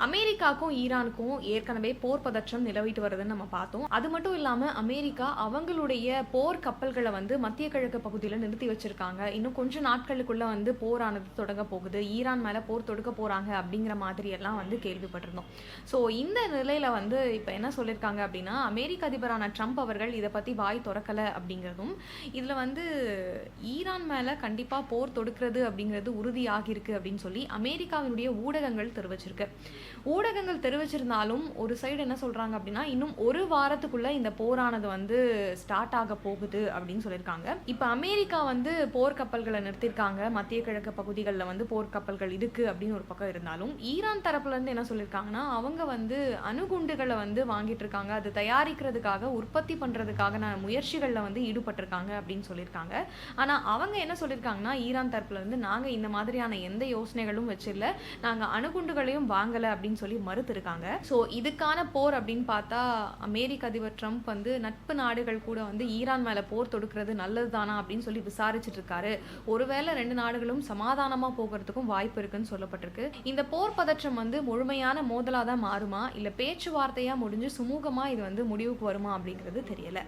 அமெரிக்காக்கும் ஈரானுக்கும் ஏற்கனவே போர் பதற்றம் நிலவிட்டு வருதுன்னு நம்ம பார்த்தோம். அது மட்டும் இல்லாம அமெரிக்கா அவங்களுடைய போர் கப்பல்களை வந்து மத்திய கிழக்கு பகுதியில் நிறுத்தி வச்சிருக்காங்க. இன்னும் கொஞ்ச நாட்களுக்குள்ள வந்து போரானது தொடங்க போகுது, ஈரான் மேல போர் தொடுக்க போறாங்க அப்படிங்கிற மாதிரி எல்லாம் வந்து கேள்விப்பட்டிருந்தோம். ஸோ இந்த நிலையில வந்து இப்போ என்ன சொல்லியிருக்காங்க அப்படின்னா, அமெரிக்க அதிபரான ட்ரம்ப் அவர்கள் இதை பத்தி வாய் திறக்கல அப்படிங்கிறதும், இதுல வந்து ஈரான் மேல கண்டிப்பா போர் தொடுக்கிறது அப்படிங்கிறது உறுதியாகிருக்கு அப்படின்னு சொல்லி அமெரிக்காவினுடைய ஊடகங்கள் தெரிவிச்சிருக்கு. ஊடகங்கள் தெரிவிச்சிருந்தாலும் ஒரு சைடு என்ன சொல்றாங்க அப்படின்னா, இன்னும் ஒரு வாரத்துக்குள்ள இந்த போரானது வந்து ஸ்டார்ட் ஆக போகுது அப்படின்னு சொல்லியிருக்காங்க. இப்போ அமெரிக்கா வந்து போர்க்கப்பல்களை நிறுத்திருக்காங்க, மத்திய கிழக்கு பகுதிகளில் வந்து போர்க்கப்பல்கள் இருக்கு அப்படின்னு ஒரு பக்கம் இருந்தாலும், ஈரான் தரப்புல இருந்து என்ன சொல்லியிருக்காங்கன்னா, அவங்க வந்து அணுகுண்டுகளை வந்து வாங்கிட்டு இருக்காங்க, அது தயாரிக்கிறதுக்காக உற்பத்தி பண்றதுக்காக முயற்சிகளில் வந்து ஈடுபட்டிருக்காங்க அப்படின்னு சொல்லியிருக்காங்க. ஆனா அவங்க என்ன சொல்லியிருக்காங்கன்னா, ஈரான் தரப்புல இருந்து நாங்க இந்த மாதிரியான எந்த யோசனைகளும் வச்சில்ல, நாங்க அணுகுண்டுகளையும் வாங்கல அப்படின்னு சொல்லி மறுத்திருக்காங்க. ஸோ இதுக்கான போர் அப்படின்னு பார்த்தா அமெரிக்க அதிபர் ட்ரம்ப் வந்து நட்பு நாடுகள் கூட வந்து ஈரான் மேல போர் தொடுக்கிறது நல்லதுதானா அப்படின்னு சொல்லி விசாரிச்சுட்டு இருக்காரு. ஒருவேளை 2 நாடுகளும் சமாதானமா போகிறதுக்கும் வாய்ப்பு இருக்குன்னு சொல்லப்பட்டிருக்கு. இந்த போர் பதற்றம் வந்து முழுமையான மோதலா தான் மாறுமா, இல்ல பேச்சுவார்த்தையா முடிஞ்சு சுமூகமா இது வந்து முடிவுக்கு வருமா அப்படிங்கிறது தெரியல.